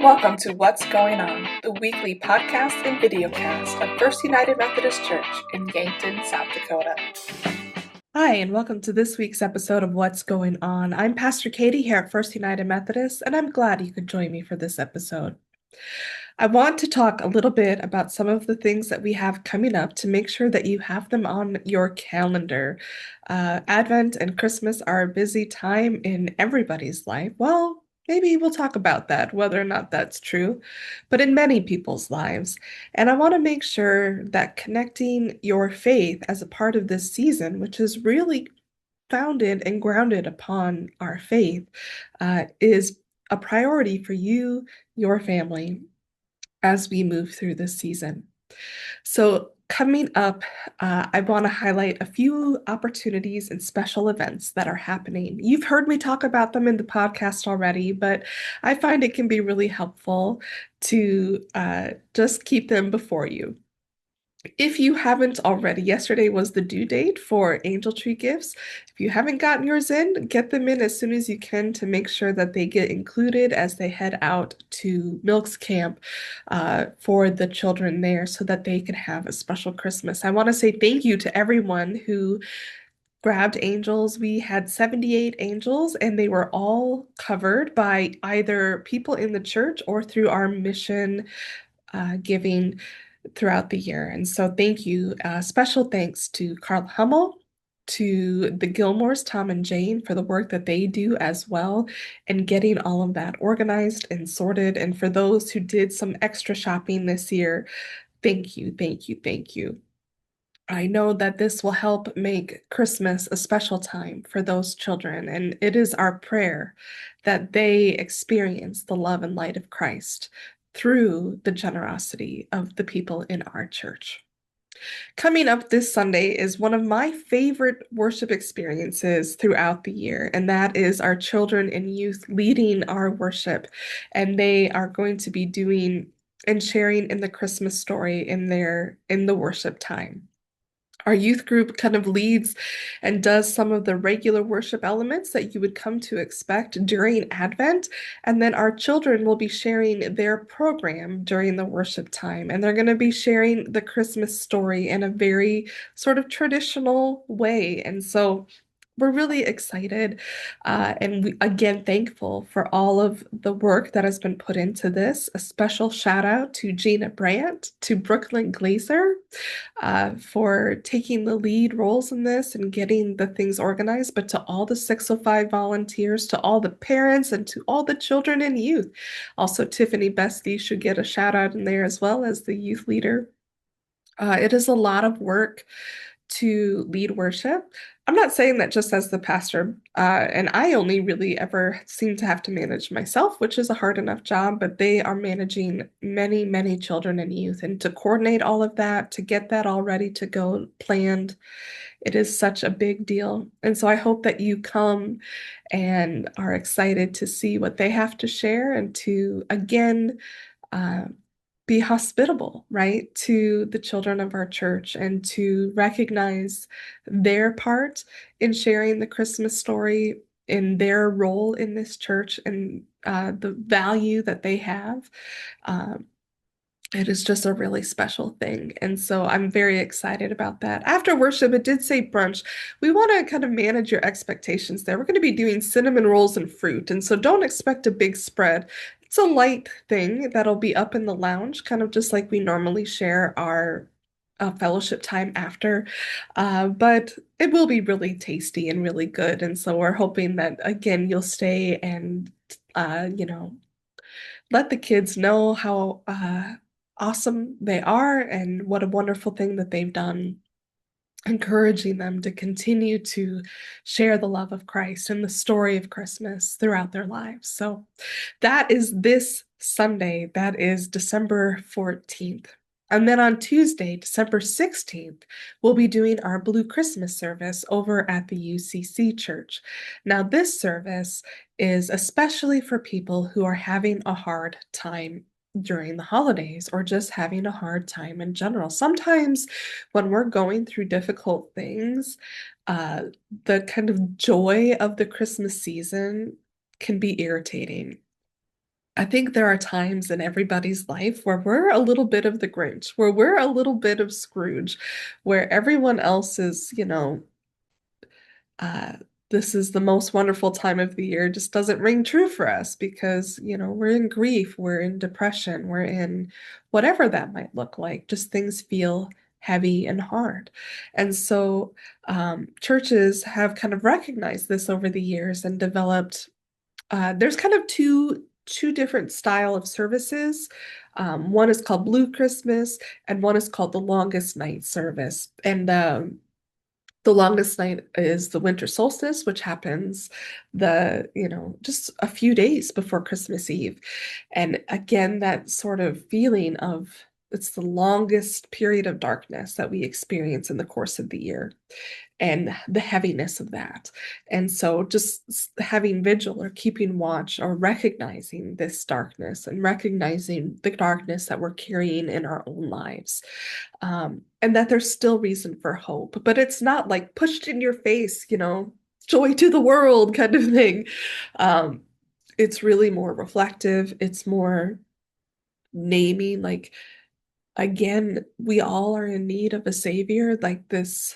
Welcome to What's Going On, the weekly podcast and videocast of First United Methodist Church in Yankton, South Dakota. Hi, and welcome to this week's episode of What's Going On. I'm Pastor Katie here at First United Methodist, and I'm glad you could join me for this episode. I want to talk a little bit about some of the things that we have coming up to make sure that you have them on your calendar. Advent and Christmas are a busy time in everybody's life. Well, maybe we'll talk about that, whether or not that's true, but in many people's lives. And I want to make sure that connecting your faith as a part of this season, which is really founded and grounded upon our faith, is a priority for you, your family, as we move through this season. So, coming up, I want to highlight a few opportunities and special events that are happening. You've heard me talk about them in the podcast already, but I find it can be really helpful to just keep them before you. If you haven't already, yesterday was the due date for Angel Tree gifts. If you haven't gotten yours in, get them in as soon as you can to make sure that they get included as they head out to Milks Camp for the children there so that they can have a special Christmas. I want to say thank you to everyone who grabbed angels. We had 78 angels, and they were all covered by either people in the church or through our mission giving throughout the year. And so thank you. Special thanks to Carl Hummel, to the Gilmores, Tom and Jane, for the work that they do as well, and getting all of that organized and sorted. And for those who did some extra shopping this year, thank you, thank you, thank you. I know that this will help make Christmas a special time for those children, and it is our prayer that they experience the love and light of Christ through the generosity of the people in our church. Coming up this Sunday is one of my favorite worship experiences throughout the year, and that is our children and youth leading our worship. And they are going to be doing and sharing in the Christmas story in the worship time. Our youth group kind of leads and does some of the regular worship elements that you would come to expect during Advent. And then our children will be sharing their program during the worship time. And they're going to be sharing the Christmas story in a very sort of traditional way. And so we're really excited and again thankful for all of the work that has been put into this. A special shout out to Gina Brandt, to Brooklyn Glazer for taking the lead roles in this and getting the things organized, but to all the 605 volunteers, to all the parents, and to all the children and youth. Also, Tiffany Bessey should get a shout out in there as well as the youth leader. It is a lot of work to lead worship. I'm not saying that just as the pastor, and I only really ever seem to have to manage myself, which is a hard enough job, but they are managing many, many children and youth. And to coordinate all of that, to get that all ready to go planned, it is such a big deal. And so I hope that you come and are excited to see what they have to share and to, again, uh, be hospitable, right, to the children of our church and to recognize their part in sharing the Christmas story, in their role in this church, and the value that they have. Um, it is just a really special thing. And so I'm very excited about that. After worship, it did say brunch. We want to kind of manage your expectations there. We're going to be doing cinnamon rolls and fruit. And so don't expect a big spread. It's a light thing that'll be up in the lounge, kind of just like we normally share our fellowship time after. But it will be really tasty and really good. And so we're hoping that, again, you'll stay and, let the kids know how awesome they are and what a wonderful thing that they've done, encouraging them to continue to share the love of Christ and the story of Christmas throughout their lives. So that is this Sunday. That is December 14th. And then on Tuesday, December 16th, we'll be doing our Blue Christmas service over at the UCC Church. Now, this service is especially for people who are having a hard time during the holidays or just having a hard time in general. Sometimes when we're going through difficult things, uh, the kind of joy of the Christmas season can be irritating. I think there are times in everybody's life where we're a little bit of the Grinch, where we're a little bit of Scrooge, where everyone else is, uh, this is the most wonderful time of the year just doesn't ring true for us because, we're in grief, we're in depression, we're in whatever that might look like. Just things feel heavy and hard. And so churches have kind of recognized this over the years and developed, there's kind of two different style of services. One is called Blue Christmas and one is called the Longest Night Service. And the longest night is the winter solstice, which happens just a few days before Christmas Eve. And again, that sort of feeling of it's the longest period of darkness that we experience in the course of the year and the heaviness of that. And so just having vigil or keeping watch or recognizing this darkness and recognizing the darkness that we're carrying in our own lives. And that there's still reason for hope, but it's not like pushed in your face, joy to the world kind of thing. Um, it's really more reflective. It's more naming, like, again, we all are in need of a savior, like this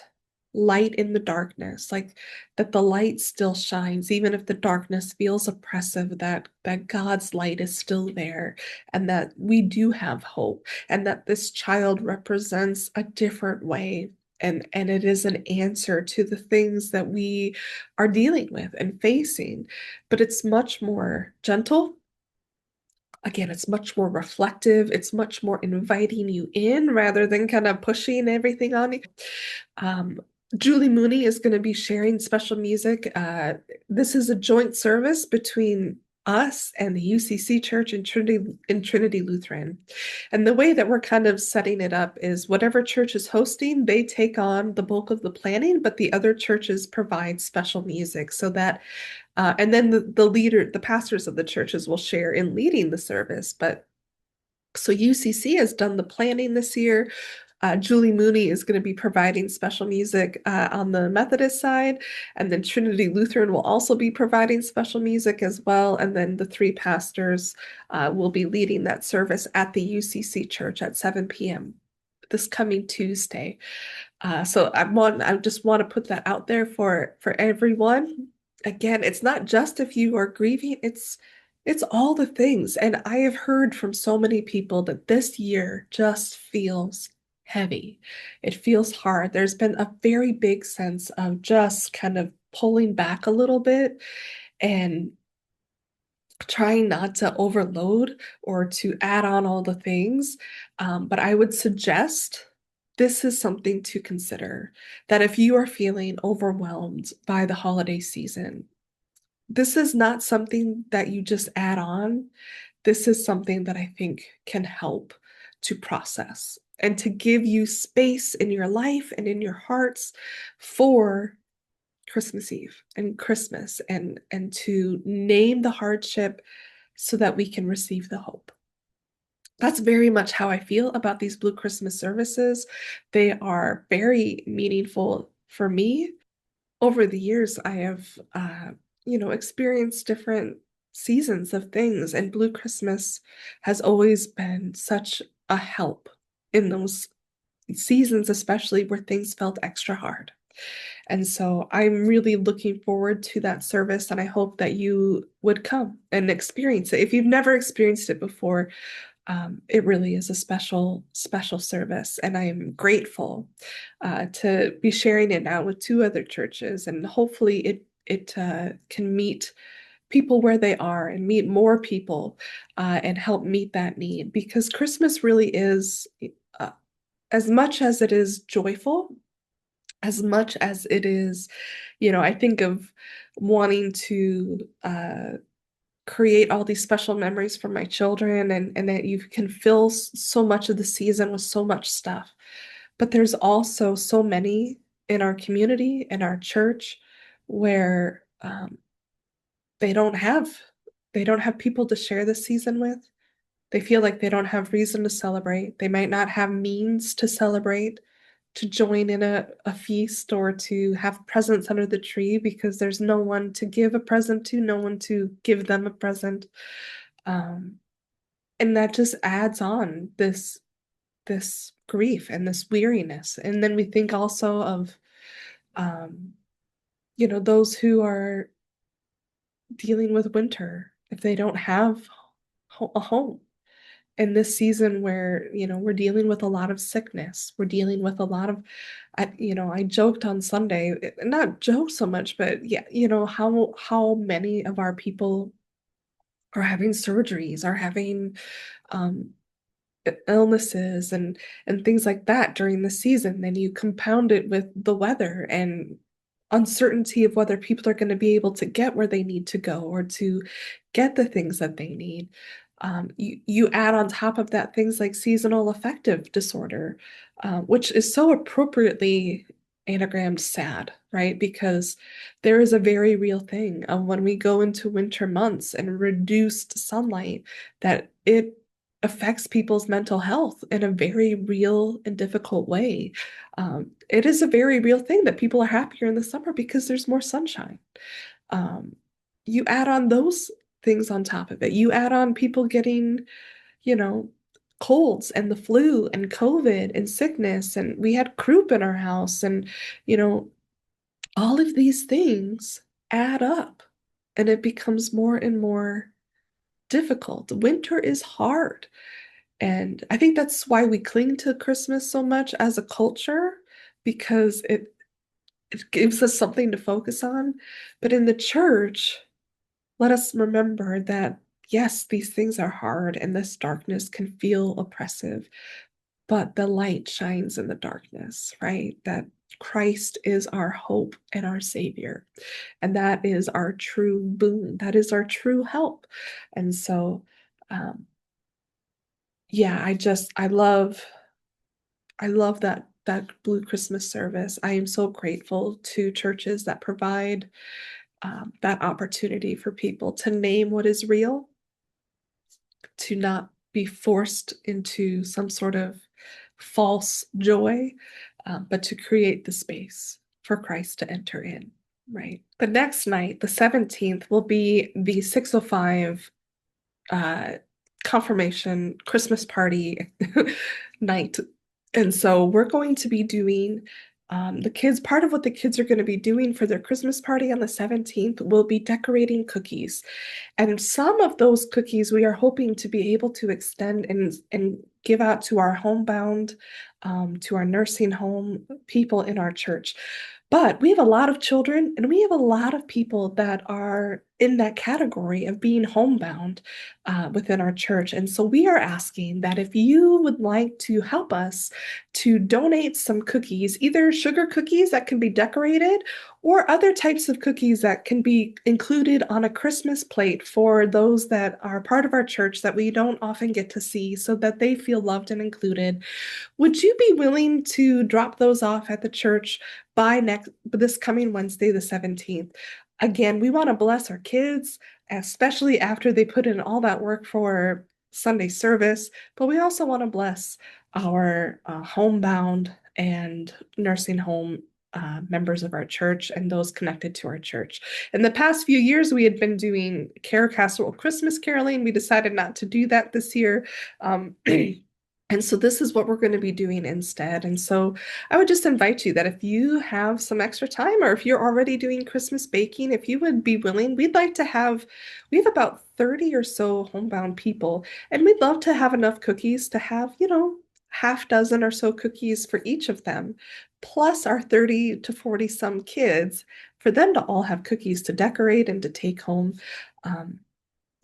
light in the darkness, like that the light still shines, even if the darkness feels oppressive, that God's light is still there, and that we do have hope, and that this child represents a different way. And it is an answer to the things that we are dealing with and facing, but it's much more gentle. Again, it's much more reflective. It's much more inviting you in rather than kind of pushing everything on you. Um, Julie Mooney is going to be sharing special music. This is a joint service between us and the UCC Church in Trinity Lutheran. And the way that we're kind of setting it up is whatever church is hosting, they take on the bulk of the planning, but the other churches provide special music so that and then the pastors of the churches will share in leading the service. But so UCC has done the planning this year. Julie Mooney is going to be providing special music on the Methodist side, and then Trinity Lutheran will also be providing special music as well. And then the three pastors will be leading that service at the UCC church at 7 p.m. this coming Tuesday. So I just want to put that out there for everyone. Again, it's not just if you are grieving, it's all the things. And I have heard from so many people that this year just feels heavy. It feels hard. There's been a very big sense of just kind of pulling back a little bit and trying not to overload or to add on all the things. But I would suggest this is something to consider, that if you are feeling overwhelmed by the holiday season, this is not something that you just add on. This is something that I think can help to process and to give you space in your life and in your hearts for Christmas Eve and Christmas and to name the hardship so that we can receive the hope. That's very much how I feel about these Blue Christmas services. They are very meaningful for me. Over the years, I have, experienced different seasons of things, and Blue Christmas has always been such a help in those seasons, especially where things felt extra hard. And so I'm really looking forward to that service, and I hope that you would come and experience it. If you've never experienced it before, it really is a special, special service, and I am grateful to be sharing it now with two other churches, and hopefully it can meet people where they are and meet more people and help meet that need, because Christmas really is, uh, as much as it is joyful, as much as it is, I think of wanting to create all these special memories for my children, and that you can fill so much of the season with so much stuff. But there's also so many in our community, in our church, where they don't have they don't have people to share this season with. They feel like they don't have reason to celebrate. They might not have means to celebrate, to join in a feast or to have presents under the tree because there's no one to give a present to, no one to give them a present. Um, and that just adds on this grief and this weariness. And then we think also of um, those who are dealing with winter if they don't have a home. In this season where, we're dealing with a lot of sickness, we're dealing with a lot of, I joked on Sunday, not joke so much, but yeah, how many of our people are having surgeries, are having um illnesses and things like that during the season. Then you compound it with the weather and uncertainty of whether people are going to be able to get where they need to go or to get the things that they need. You add on top of that things like seasonal affective disorder, which is so appropriately anagrammed sad, right? Because there is a very real thing of when we go into winter months and reduced sunlight, that it affects people's mental health in a very real and difficult way. It is a very real thing that people are happier in the summer because there's more sunshine. Um, you add on those things on top of it. You add on people getting, you know, colds and the flu and COVID and sickness, and we had croup in our house, and you know, all of these things add up, and it becomes more and more difficult. Winter is hard. And I think that's why we cling to Christmas so much as a culture, because it gives us something to focus on. But in the church, let us remember that yes, these things are hard and this darkness can feel oppressive, but the light shines in the darkness, right? That Christ is our hope and our Savior. And that is our true boon. That is our true help. And so, um, yeah, I love that Blue Christmas service. I am so grateful to churches that provide that opportunity for people to name what is real, to not be forced into some sort of false joy, but to create the space for Christ to enter in. Right. The next night, the 17th, will be the 605 uh, confirmation Christmas party night. And so we're going to be doing the kids, part of what the kids are going to be doing for their Christmas party on the 17th will be decorating cookies. And some of those cookies we are hoping to be able to extend and give out to our homebound, to our nursing home people in our church. But we have a lot of children and we have a lot of people that are in that category of being homebound within our church. And so we are asking that if you would like to help us to donate some cookies, either sugar cookies that can be decorated or other types of cookies that can be included on a Christmas plate for those that are part of our church that we don't often get to see so that they feel loved and included. Would you be willing to drop those off at the church by this coming Wednesday, the 17th? Again, we want to bless our kids, especially after they put in all that work for Sunday service, but we also want to bless our homebound and nursing home members of our church and those connected to our church. In the past few years, we had been doing Care Casserole Christmas caroling. We decided not to do that this year. And so this is what we're going to be doing instead. And so I would just invite you that if you have some extra time or if you're already doing Christmas baking, if you would be willing, we have about 30 or so homebound people, and we'd love to have enough cookies to have, half dozen or so cookies for each of them, plus our 30 to 40 some kids, for them to all have cookies to decorate and to take home. Um,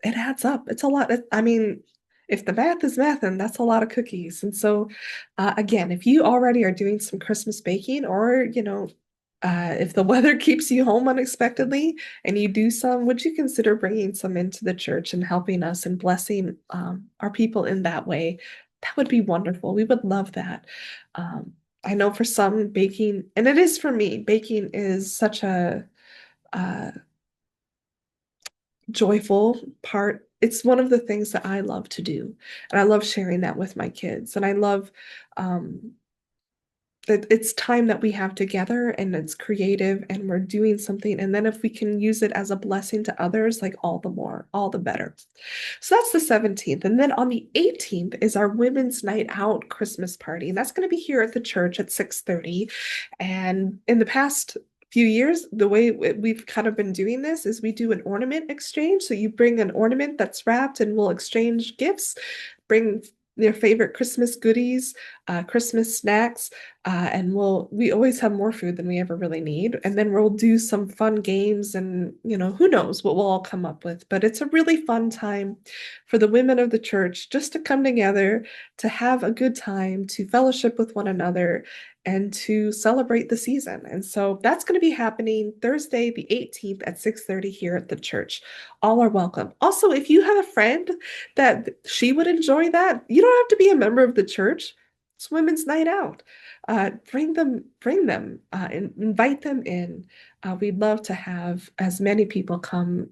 it adds up. It's a lot. I mean, if the math is math, then that's a lot of cookies. And so, again, if you already are doing some Christmas baking, or if the weather keeps you home unexpectedly and you do some, would you consider bringing some into the church and helping us and blessing our people in that way? That would be wonderful. We would love that. Um, I know for some, baking, and it is for me, baking is such a uh, joyful part. It's one of the things that I love to do. And I love sharing that with my kids. And I love um, it's time that we have together and it's creative and we're doing something. And then if we can use it as a blessing to others, like all the more, all the better. So that's the 17th. And then on the 18th is our Women's Night Out Christmas party. And that's going to be here at the church at 6:30. And in the past few years, the way we've kind of been doing this is we do an ornament exchange. So you bring an ornament that's wrapped and we'll exchange gifts, bring their favorite Christmas goodies, Christmas snacks, and we always have more food than we ever really need. And then we'll do some fun games and, who knows what we'll all come up with. But it's a really fun time for the women of the church just to come together, to have a good time, to fellowship with one another, and to celebrate the season. And so that's going to be happening Thursday, the 18th at 6:30 here at the church. All are welcome. Also, if you have a friend that she would enjoy that, you don't have to be a member of the church. It's Women's Night Out. Bring them, and invite them in. We'd love to have as many people come.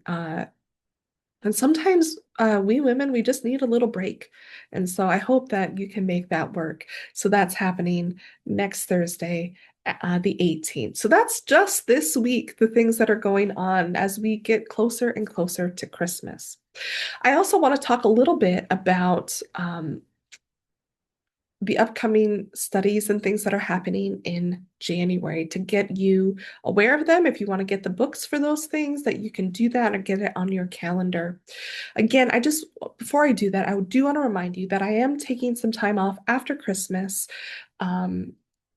And sometimes we women, we just need a little break. And so I hope that you can make that work. So that's happening next Thursday, the 18th. So that's just this week, the things that are going on as we get closer and closer to Christmas. I also want to talk a little bit about the upcoming studies and things that are happening in January to get you aware of them. If you want to get the books for those things, that you can do that or get it on your calendar. Again, before I do that, I do want to remind you that I am taking some time off after Christmas. Um,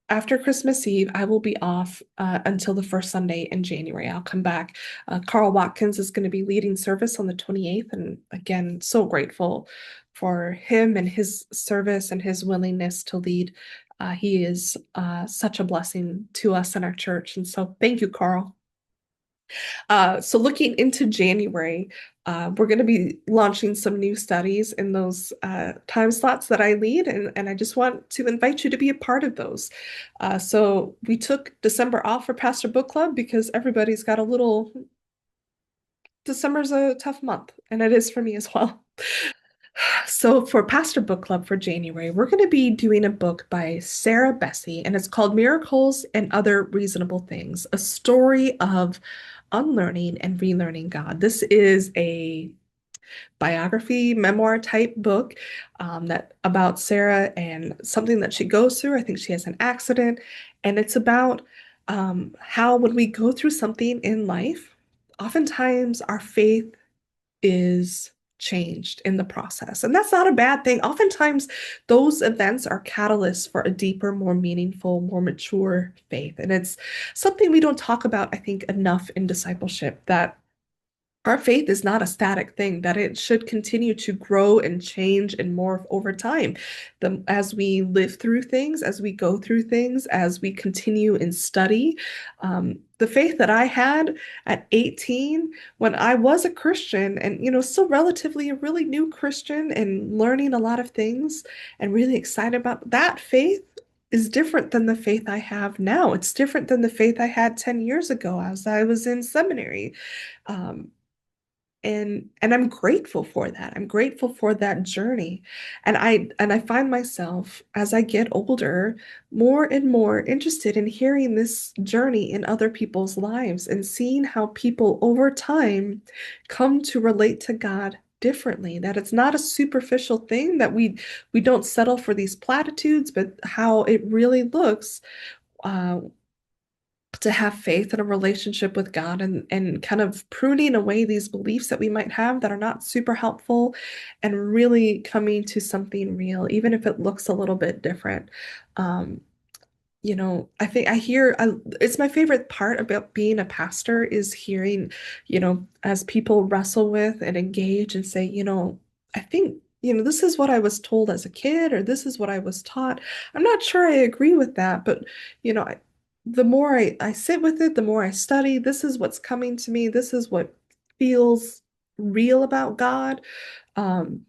After Christmas Eve, I will be off until the first Sunday in January. I'll come back. Carl Watkins is going to be leading service on the 28th. And again, so grateful for him and his service and his willingness to lead. He is such a blessing to us in our church. And so thank you, Carl. So looking into January, we're going to be launching some new studies in those time slots that I lead, and I just want to invite you to be a part of those. So we took December off for Pastor Book Club because everybody's got a little. December's a tough month, and it is for me as well. So for Pastor Book Club for January, we're going to be doing a book by Sarah Bessey, and it's called Miracles and Other Reasonable Things, a story of unlearning and relearning God. This is a biography, memoir type book that about Sarah and something that she goes through. I think she has an accident, and it's about how when we go through something in life, oftentimes our faith is changed in the process. And that's not a bad thing. Oftentimes, those events are catalysts for a deeper, more meaningful, more mature faith. And it's something we don't talk about, I think, enough in discipleship, that our faith is not a static thing, that it should continue to grow and change and morph over time. As we live through things, as we go through things, as we continue in study. The faith that I had at 18 when I was a Christian and, still relatively a really new Christian and learning a lot of things and really excited about that faith is different than the faith I have now. It's different than the faith I had 10 years ago as I was in seminary. Um, and I'm grateful for that. I'm grateful for that journey. And I find myself as I get older more and more interested in hearing this journey in other people's lives and seeing how people over time come to relate to God differently, that it's not a superficial thing, that we don't settle for these platitudes, but how it really looks uh, to have faith in a relationship with God, and kind of pruning away these beliefs that we might have that are not super helpful and really coming to something real, even if it looks a little bit different. Um, I think it's my favorite part about being a pastor is hearing, as people wrestle with and engage and say, I think, this is what I was told as a kid, or this is what I was taught. I'm not sure I agree with that, but, the more I sit with it, the more I study, this is what's coming to me. This is what feels real about God. Um,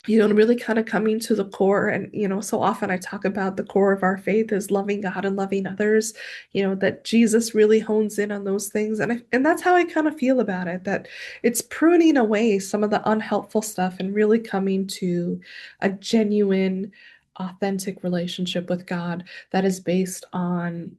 and really kind of coming to the core. And, so often I talk about the core of our faith is loving God and loving others, that Jesus really hones in on those things. And that's how I kind of feel about it, that it's pruning away some of the unhelpful stuff and really coming to a genuine, authentic relationship with God that is based on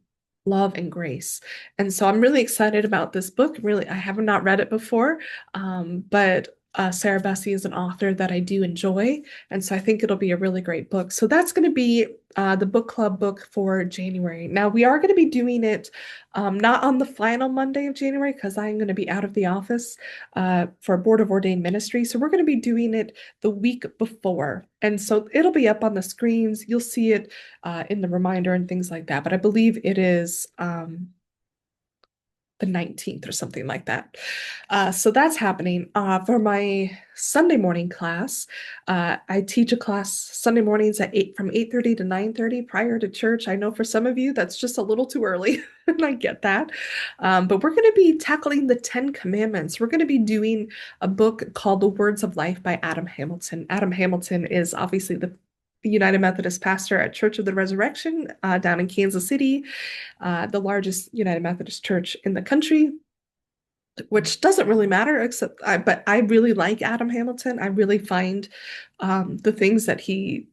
love and grace. And so I'm really excited about this book. Really, I have not read it before, but Sarah Bessey is an author that I do enjoy, and so I think it'll be a really great book. So that's going to be the book club book for January. Now we are going to be doing it not on the final Monday of January because I'm going to be out of the office for Board of Ordained Ministry. So we're going to be doing it the week before. And so it'll be up on the screens. You'll see it in the reminder and things like that. But I believe it is the 19th or something like that. So that's happening. For my Sunday morning class, I teach a class Sunday mornings at 8 from 8:30 to 9:30 prior to church. I know for some of you that's just a little too early, and I get that. But we're going to be tackling the Ten Commandments. We're going to be doing a book called The Words of Life by Adam Hamilton. Adam Hamilton is obviously the United Methodist pastor at Church of the Resurrection down in Kansas City, the largest United Methodist church in the country, which doesn't really matter, but I really like Adam Hamilton. I really find the things that he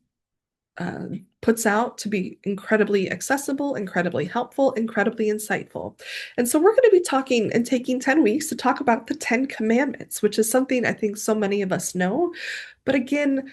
uh, puts out to be incredibly accessible, incredibly helpful, incredibly insightful. And so we're going to be talking and taking 10 weeks to talk about the Ten Commandments, which is something I think so many of us know. But again,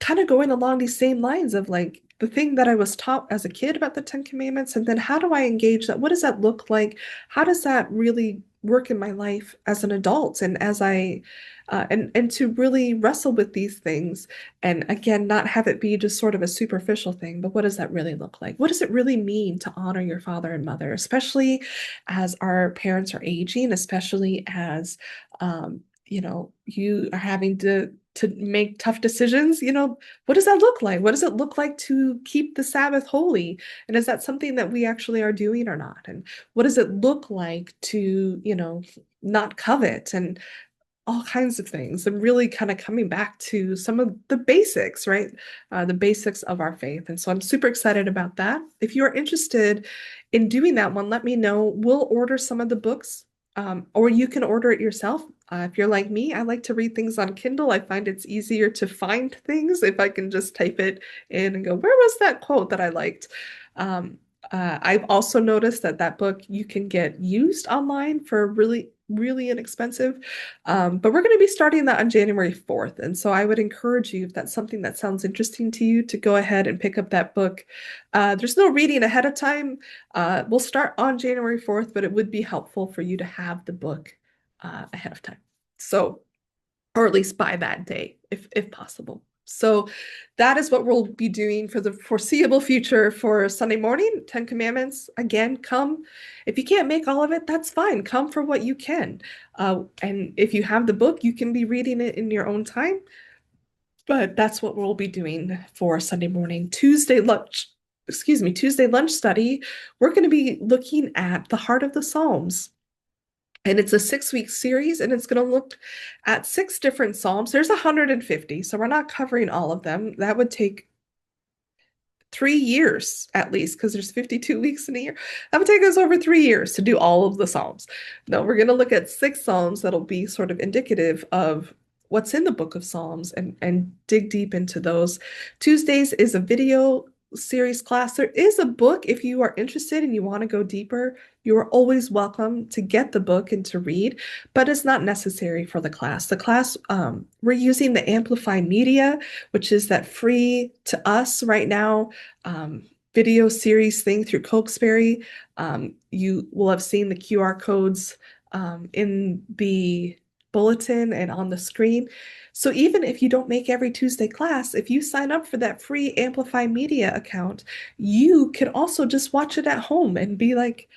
kind of going along these same lines of like the thing that I was taught as a kid about the Ten Commandments, and then how do I engage that? What does that look like? How does that really work in my life as an adult and as I and to really wrestle with these things and again not have it be just sort of a superficial thing, but what does that really look like? What does it really mean to honor your father and mother, especially as our parents are aging, especially as you are having to make tough decisions, what does that look like? What does it look like to keep the Sabbath holy? And is that something that we actually are doing or not? And what does it look like to, not covet and all kinds of things and really kind of coming back to some of the basics, right? The basics of our faith. And so I'm super excited about that. If you are interested in doing that one, let me know. We'll order some of the books, or you can order it yourself. If you're like me, I like to read things on Kindle. I find it's easier to find things if I can just type it in and go, where was that quote that I liked? I've also noticed that book you can get used online for really, really inexpensive. But we're going to be starting that on January 4th. And so I would encourage you, if that's something that sounds interesting to you, to go ahead and pick up that book. There's no reading ahead of time. We'll start on January 4th, but it would be helpful for you to have the book ahead of time. So, or at least by that day, if possible. So that is what we'll be doing for the foreseeable future for Sunday morning, 10 Commandments. Again, come. If you can't make all of it, that's fine. Come for what you can. And if you have the book, you can be reading it in your own time. But that's what we'll be doing for Sunday morning. Tuesday lunch study, we're going to be looking at the heart of the Psalms. And it's a 6-week series, and it's going to look at 6 different Psalms. There's 150, so we're not covering all of them. That would take 3 years at least, because there's 52 weeks in a year. That would take us over 3 years to do all of the Psalms. No, we're going to look at 6 Psalms that'll be sort of indicative of what's in the book of Psalms and dig deep into those. Tuesdays is a video series class. There is a book if you are interested and you want to go deeper. You are always welcome to get the book and to read, but it's not necessary for the class. The class, we're using the Amplify Media, which is that free to us right now video series thing through Cokesbury. You will have seen the QR codes in the bulletin and on the screen. So even if you don't make every Tuesday class, if you sign up for that free Amplify Media account, you can also just watch it at home and be like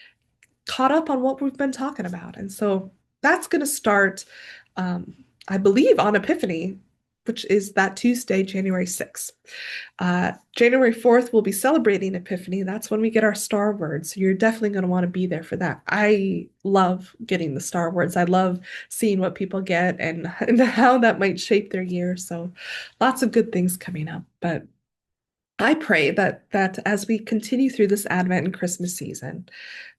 caught up on what we've been talking about. And so that's going to start, I believe, on Epiphany, which is that Tuesday, January 6th. January 4th, we'll be celebrating Epiphany. That's when we get our star words. So you're definitely going to want to be there for that. I love getting the star words. I love seeing what people get and how that might shape their year. So lots of good things coming up. But I pray that as we continue through this Advent and Christmas season,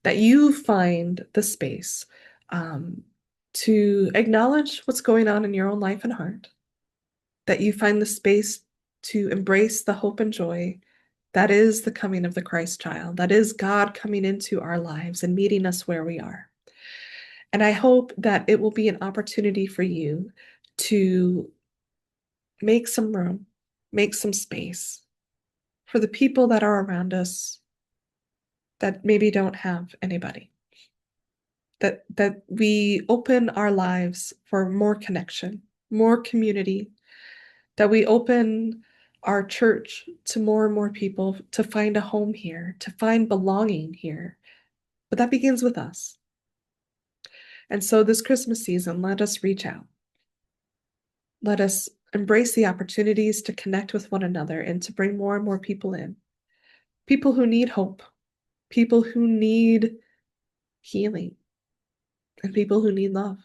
that you find the space to acknowledge what's going on in your own life and heart, that you find the space to embrace the hope and joy that is the coming of the Christ child, that is God coming into our lives and meeting us where we are. And I hope that it will be an opportunity for you to make some room, make some space for the people that are around us that maybe don't have anybody. That we open our lives for more connection, more community, that we open our church to more and more people to find a home here, to find belonging here. But that begins with us. And so this Christmas season, let us reach out. Let us embrace the opportunities to connect with one another and to bring more and more people in. People who need hope, people who need healing, and people who need love.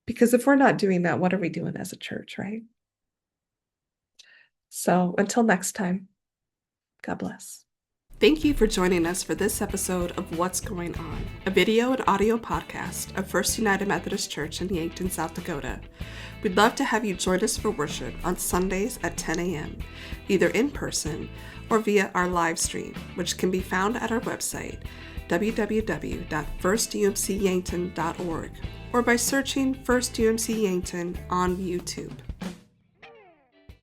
Because if we're not doing that, what are we doing as a church, right? So until next time, God bless. Thank you for joining us for this episode of What's Going On, a video and audio podcast of First United Methodist Church in Yankton, South Dakota. We'd love to have you join us for worship on Sundays at 10 a.m., either in person or via our live stream, which can be found at our website, www.firstumcyankton.org, or by searching First UMC Yankton on YouTube.